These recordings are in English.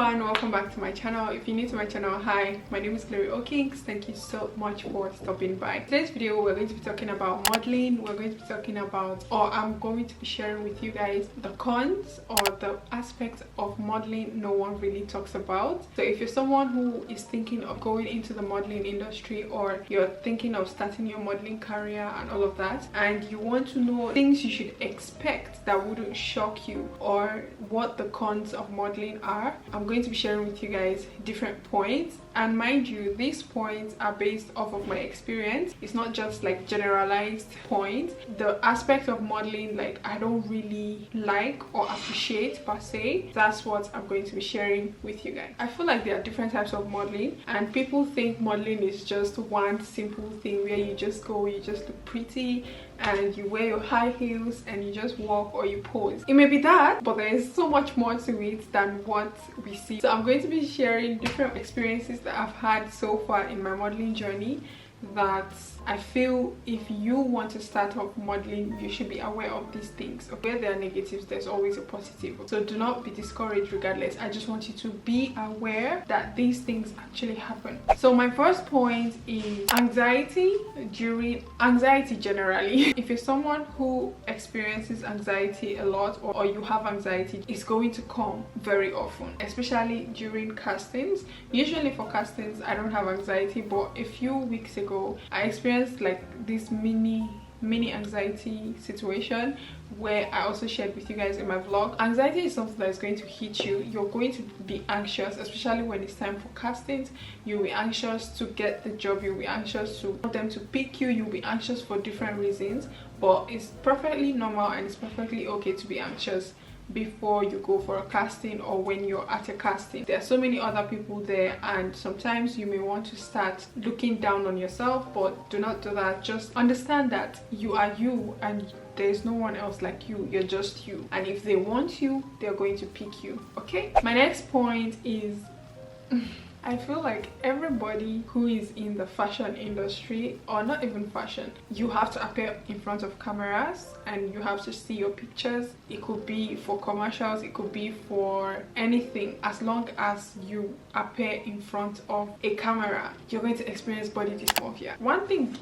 everyone, welcome back to my channel. If you're new to my channel, hi, my name is Glory O'Kings. Thank you so much for stopping by. Today's video we're going to be talking about modeling. We're going to be talking about, or I'm going to be sharing with you guys the cons or the aspects of modeling no one really talks about. So if you're someone who is thinking of going into the modeling industry, or you're thinking of starting your modeling career and all of that, and you want to know things you should expect that wouldn't shock you, or what the cons of modeling are, I'm going to be sharing with you guys different points. And mind you, these points are based off of my experience. It's not just like generalized points. The aspect of modeling like I don't really like or appreciate per se, that's what I'm going to be sharing with you guys. I feel like there are different types of modeling, and people think modeling is just one simple thing where you just go, you just look pretty and you wear your high heels and you just walk or you pose. It may be that, but there is so much more to it than what we see. So I'm going to be sharing different experiences that I've had so far in my modeling journey that I feel if you want to start off modeling, you should be aware of these things. Where there are negatives, there's always a positive. So do not be discouraged regardless. I just want you to be aware that these things actually happen. So my first point is anxiety generally. If you're someone who experiences anxiety a lot, or you have anxiety, it's going to come very often, especially during castings. Usually for castings, I don't have anxiety, but a few weeks ago, I experienced like this mini anxiety situation where I also shared with you guys in my vlog. Anxiety is something that is going to hit you. You're going to be anxious, especially when it's time for castings. You'll be anxious to get the job, you'll be anxious to want them to pick you, you'll be anxious for different reasons, but it's perfectly normal and it's perfectly okay to be anxious before you go for a casting or when you're at a casting. There are so many other people there, and sometimes you may want to start looking down on yourself, but do not do that. Just understand that you are you and there's no one else like you. You're just you, and if they want you, they're going to pick you. Okay, my next point is I feel like everybody who is in the fashion industry, or not even fashion, you have to appear in front of cameras and you have to see your pictures. It could be for commercials, it could be for anything. As long as you appear in front of a camera, you're going to experience body dysmorphia. One thing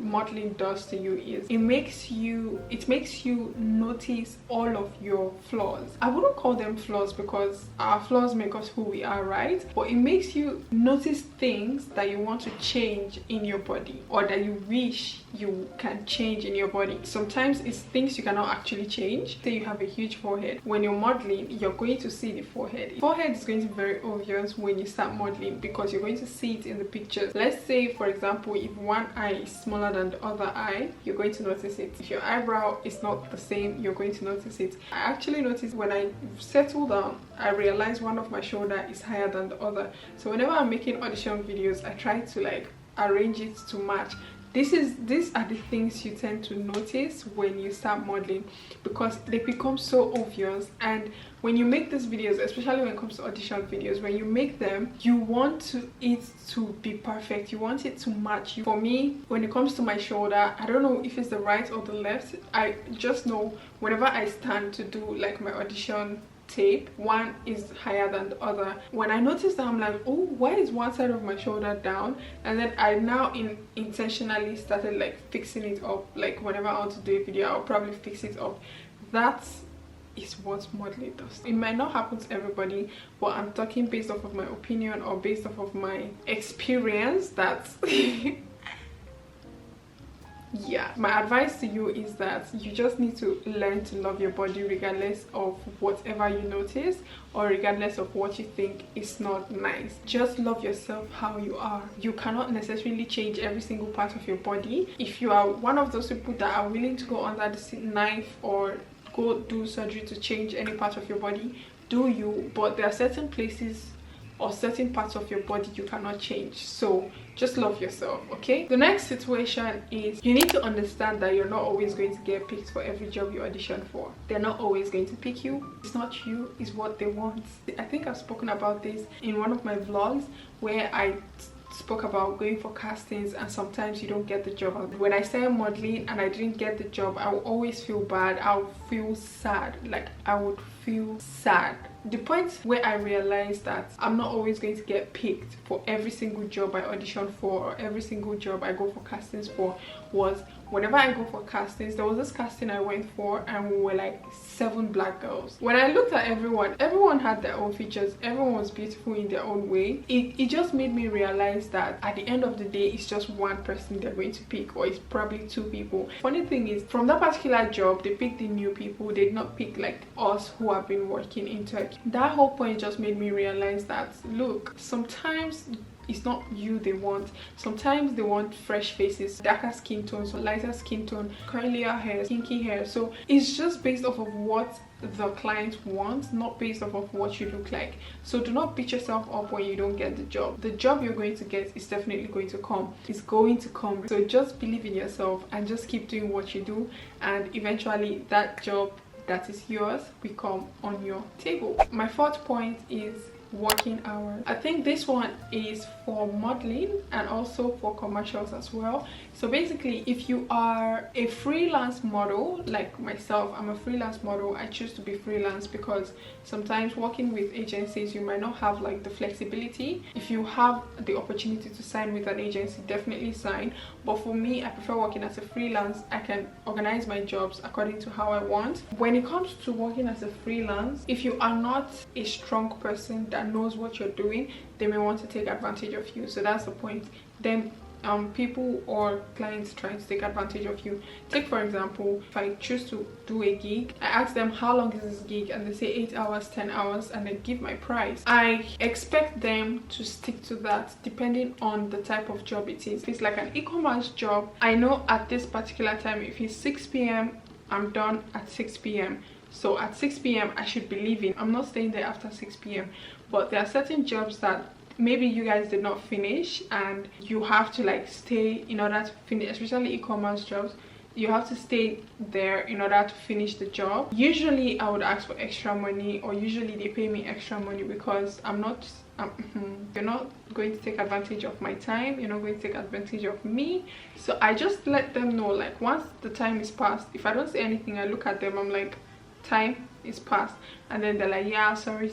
modeling does to you is it makes you notice all of your flaws. I wouldn't call them flaws because our flaws make us who we are, right? But it makes you notice things that you want to change in your body, or that you wish you can change in your body. Sometimes it's things you cannot actually change. Say you have a huge forehead. When you're modeling, you're going to see the forehead. Forehead is going to be very obvious when you start modeling because you're going to see it in the pictures. Let's say, for example, if one eye is smaller than the other eye, you're going to notice it. If your eyebrow is not the same, you're going to notice it. I actually noticed when I settled down, I realized one of my shoulder is higher than the other. So whenever I'm making audition videos, I try to like arrange it to match. These are the things you tend to notice when you start modeling because they become so obvious. And when you make these videos, especially when it comes to audition videos, when you make them, you want it to be perfect. You want it to match you. For me, when it comes to my shoulder, I don't know if it's the right or the left. I just know whenever I stand to do like my audition tape, one is higher than the other. When I noticed that, I'm like, oh, why is one side of my shoulder down? And then I now intentionally started like fixing it up. Like whenever I want to do a video, I'll probably fix it up. That is what modeling does. It might not happen to everybody, but I'm talking based off of my opinion or based off of my experience. That's yeah, my advice to you is that you just need to learn to love your body regardless of whatever you notice, or regardless of what you think is not nice. Just love yourself how you are. You cannot necessarily change every single part of your body. If you are one of those people that are willing to go under the knife or go do surgery to change any part of your body, do you, but there are certain places or certain parts of your body you cannot change. So just love yourself. Okay, the next situation is you need to understand that you're not always going to get picked for every job you audition for. They're not always going to pick you. It's not you, it's what they want. I think I've spoken about this in one of my vlogs where I spoke about going for castings and sometimes you don't get the job. When I started modeling and I didn't get the job, I would always feel bad. I would feel sad. Like I would feel sad the point where I realized that I'm not always going to get picked for every single job I audition for or every single job I go for castings for was whenever I go for castings. There was this casting I went for and we were like 7 black girls. When I looked at everyone had their own features, everyone was beautiful in their own way. It just made me realize that at the end of the day it's just one person they're going to pick, or it's probably 2 people. Funny thing is, from that particular job they picked the new people, they did not pick like us who have been working in Turkey. That whole point just made me realize that look, sometimes it's not you they want. Sometimes they want fresh faces, darker skin tones, lighter skin tone, curlier hair, kinky hair. So it's just based off of what the client wants, not based off of what you look like. So do not beat yourself up when you don't get the job. The job you're going to get is definitely going to come. It's going to come. So just believe in yourself and just keep doing what you do, and eventually that job that is yours will come on your table. My 4th point is working hours. I think this one is for modeling and also for commercials as well. So basically, if you are a freelance model like myself, I'm a freelance model. I choose to be freelance because sometimes working with agencies you might not have like the flexibility. If you have the opportunity to sign with an agency, definitely sign, but for me I prefer working as a freelance. I can organize my jobs according to how I want. When it comes to working as a freelance, if you are not a strong person that knows what you're doing, they may want to take advantage of you. So that's the point. Then people or clients trying to take advantage of you. Take for example, if I choose to do a gig, I ask them how long is this gig and they say 8 hours, 10 hours, and they give my price. I expect them to stick to that depending on the type of job it is. If it's like an e-commerce job, I know at this particular time, if it's 6 p.m, I'm done at 6 p.m. So at 6 p.m, I should be leaving. I'm not staying there after 6 p.m. But there are certain jobs that maybe you guys did not finish and you have to like stay in order to finish, especially e-commerce jobs. You have to stay there in order to finish the job. Usually I would ask for extra money, or usually they pay me extra money because you're not going to take advantage of my time, you're not going to take advantage of me. So I just let them know, like once the time is passed, if I don't say anything, I look at them, I'm like, time is past, and then they're like, yeah, sorry.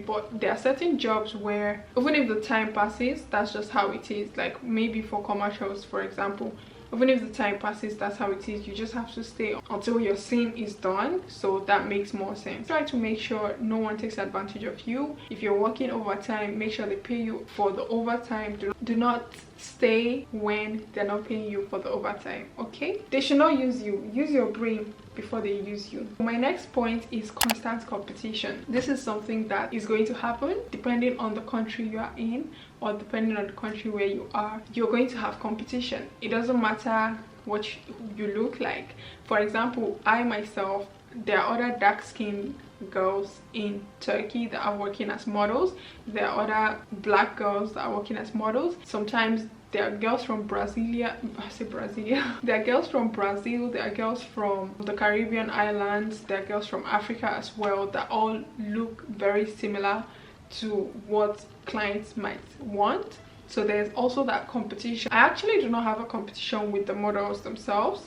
But there are certain jobs where even if the time passes, that's just how it is. Like maybe for commercials, for example, even if the time passes, that's how it is. You just have to stay until your scene is done. So that makes more sense. Try to make sure no one takes advantage of you. If you're working overtime, make sure they pay you for the overtime. Do not stay when they're not paying you for the overtime, okay? They should not use you. Use your brain before they use you. My next point is constant competition. This is something that is going to happen depending on the country you are in, or depending on the country where you are. You're going to have competition. It doesn't matter what you look like. For example, I myself, there are other dark-skinned girls in Turkey that are working as models. There are other black girls that are working as models. Sometimes there are girls from Brasilia. There are girls from Brazil, there are girls from the Caribbean islands, there are girls from Africa as well that all look very similar to what clients might want. So there's also that competition. I actually do not have a competition with the models themselves.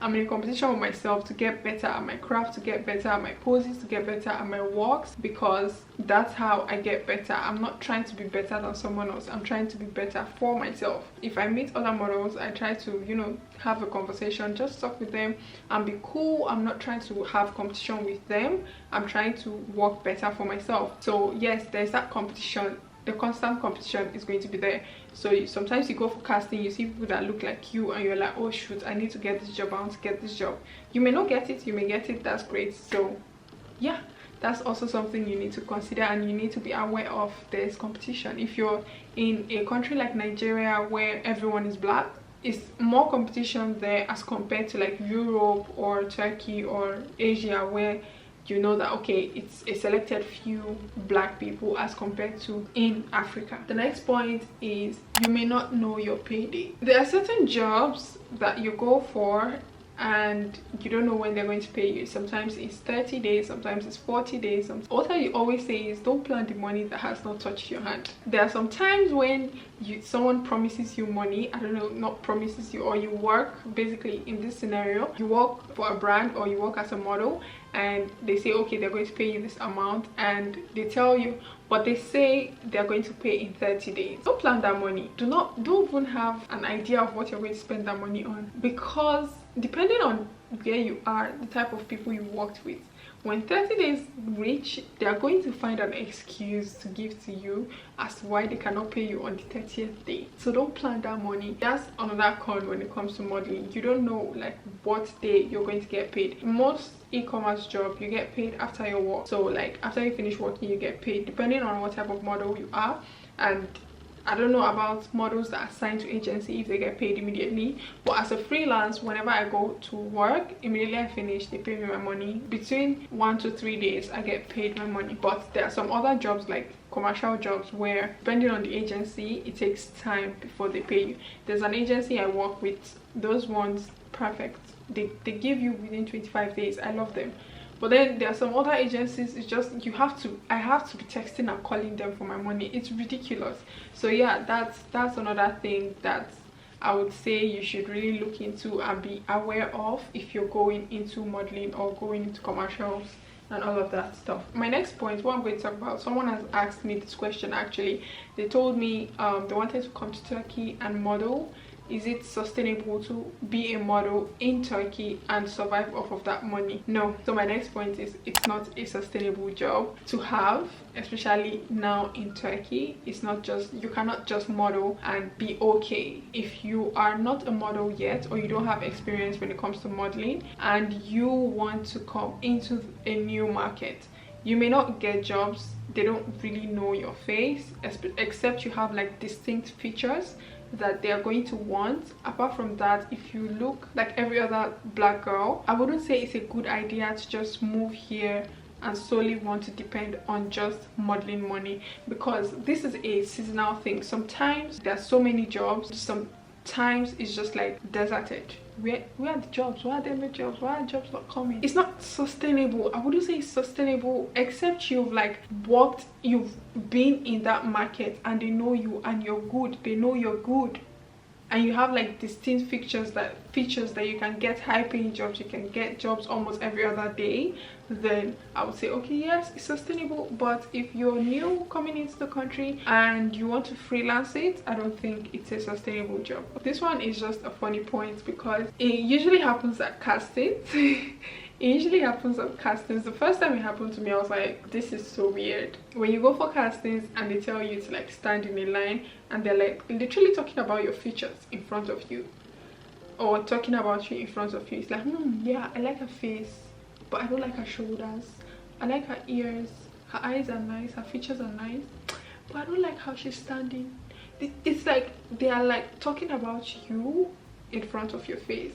I'm in a competition with myself to get better at my craft, to get better at my poses, to get better at my walks, because that's how I get better. I'm not trying to be better than someone else. I'm trying to be better for myself. If I meet other models, I try to, you know, have a conversation, just talk with them and be cool. I'm not trying to have competition with them. I'm trying to work better for myself. So yes, there's that competition. The constant competition is going to be there. So sometimes you go for casting, you see people that look like you and you're like, oh shoot, I need to get this job, I want to get this job. You may not get it, you may get it, that's great. So yeah, that's also something you need to consider, and you need to be aware of. There's competition. If you're in a country like Nigeria where everyone is black, it's more competition there as compared to like Europe or Turkey or Asia, where you know that okay, it's a selected few black people as compared to in Africa. The next point is you may not know your payday. There are certain jobs that you go for and you don't know when they're going to pay you. Sometimes it's 30 days, sometimes it's 40 days. What I always say is don't plan the money that has not touched your hand. There are some times when someone promises you money, I don't know, not promises you, or you work, basically in this scenario, you work for a brand or you work as a model, and they say, okay, they're going to pay you this amount, and they tell you, but they say they're going to pay in 30 days. Don't plan that money. Don't even have an idea of what you're going to spend that money on, because depending on where you are, the type of people you worked with, when 30 days reach, they are going to find an excuse to give to you as to why they cannot pay you on the 30th day. So don't plan that money. That's another con when it comes to modeling. You don't know like what day you're going to get paid. Most e-commerce job, you get paid after your work. So like after you finish working, you get paid depending on what type of model you are. And I don't know about models that are signed to agency if they get paid immediately, but as a freelance, whenever I go to work, immediately I finish, they pay me my money. Between 1 to 3 days, I get paid my money. But there are some other jobs like commercial jobs where, depending on the agency, it takes time before they pay you. There's an agency I work with, those ones, perfect. They give you within 25 days. I love them. But then there are some other agencies, it's just I have to be texting and calling them for my money. It's ridiculous. So yeah, that's another thing that I would say you should really look into and be aware of if you're going into modeling or going into commercials and all of that stuff. My next point, what I'm going to talk about, someone has asked me this question actually. They told me they wanted to come to Turkey and model. Is it sustainable to be a model in Turkey and survive off of that money? No. So my next point is, it's not a sustainable job to have, especially now in Turkey. It's not just, you cannot just model and be okay. If you are not a model yet, or you don't have experience when it comes to modeling, and you want to come into a new market, you may not get jobs. They don't really know your face, except you have like distinct features that they are going to want. Apart from that, if you look like every other black girl, I wouldn't say it's a good idea to just move here and solely want to depend on just modeling money, because this is a seasonal thing. Sometimes there are so many jobs, sometimes it's just like deserted. Where are the jobs? Why are there no jobs? Why are jobs not coming? It's not sustainable. I wouldn't say it's sustainable, except you've like worked, you've been in that market and they know you and you're good. They know you're good, and you have like distinct features that you can get high paying jobs, you can get jobs almost every other day. Then I would say, okay, yes, it's sustainable. But if you're new coming into the country and you want to freelance it, I don't think it's a sustainable job. This one is just a funny point because it usually happens at castings. It usually happens at castings. The first time it happened to me, I was like, this is so weird. When you go for castings and they tell you to like stand in a line and they're like literally talking about your features in front of you, or talking about you in front of you. It's like, yeah, I like her face, but I don't like her shoulders. I like her ears, her eyes are nice, her features are nice, but I don't like how she's standing. It's like they are like talking about you in front of your face.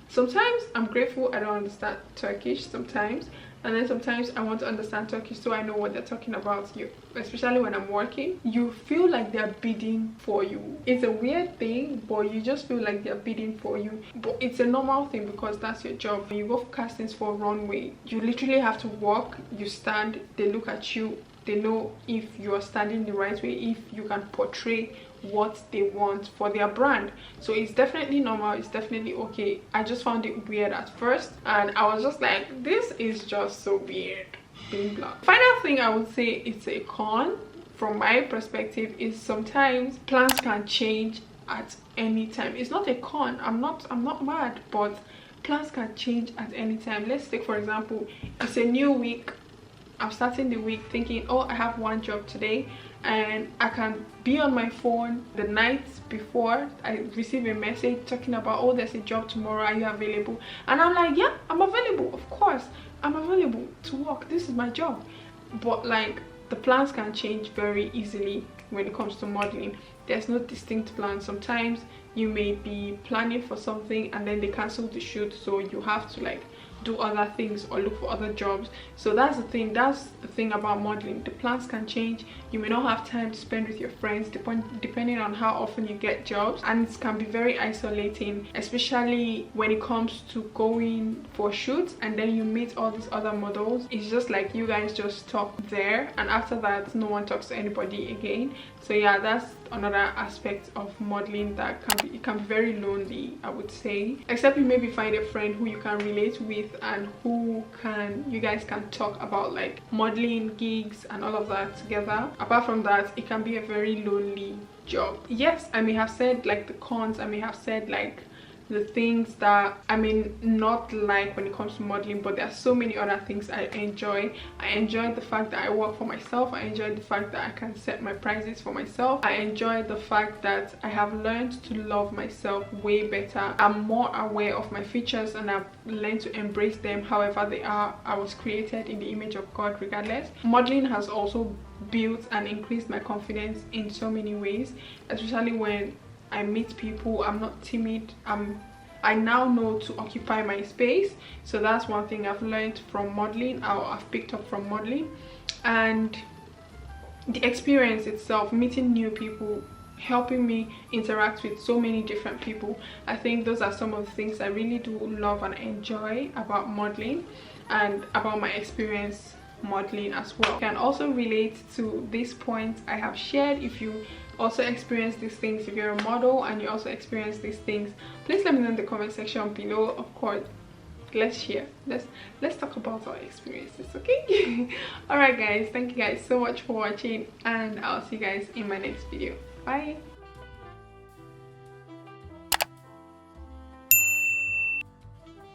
Sometimes I'm grateful I don't understand Turkish sometimes, and then sometimes I want to understand Turkish so I know what they're talking about. You, especially when I'm working, you feel like they're bidding for you. It's a weird thing, but you just feel like they're bidding for you. But it's a normal thing because that's your job. When you go for castings for a runway, you literally have to walk, you stand, they look at you, they know if you are standing the right way, if you can portray what they want for their brand. So it's definitely normal, it's definitely okay. I just found it weird at first and I was just like, this is just so weird, being black. Final thing I would say it's a con from my perspective is sometimes plans can change at any time. It's not a con, I'm not mad, but plans can change at any time. Let's take for example, it's a new week, I'm starting the week thinking, oh, I have one job today, and I can be on my phone the night before I receive a message talking about, oh, there's a job tomorrow, are you available? And I'm like, yeah, I'm available, of course I'm available to work, this is my job. But like the plans can change very easily when it comes to modeling. There's no distinct plan. Sometimes you may be planning for something and then they cancel the shoot, so you have to like do other things or look for other jobs. So that's the thing about modeling. The plans can change. You may not have time to spend with your friends depending on how often you get jobs, and it can be very isolating, especially when it comes to going for shoots and then you meet all these other models. It's just like you guys just talk there and after that no one talks to anybody again. So yeah, that's another aspect of modeling that can be very lonely, I would say, except you maybe find a friend who you can relate with with and who can you guys can talk about like modeling gigs and all of that together. Apart from that, it can be a very lonely job. Yes, I may have said like the cons, I may have said like the things that I mean not like when it comes to modeling, but there are so many other things I enjoy. I enjoy the fact that I work for myself. I enjoy the fact that I can set my prices for myself. I enjoy the fact that I have learned to love myself way better. I'm more aware of my features and I've learned to embrace them however they are. I was created in the image of God regardless. Modeling has also built and increased my confidence in so many ways, especially when I meet people. I'm not timid. I now know to occupy my space. So that's one thing I've learned from modeling, or I've picked up from modeling. And the experience itself, meeting new people, helping me interact with so many different people. I think those are some of the things I really do love and enjoy about modeling and about my experience modeling as well. You can also relate to these points I have shared. If you also experience these things, if you're a model and you also experience these things, please let me know in the comment section below. Of course, let's share, let's talk about our experiences, okay? All right guys, thank you guys so much for watching, and I'll see you guys in my next video. Bye.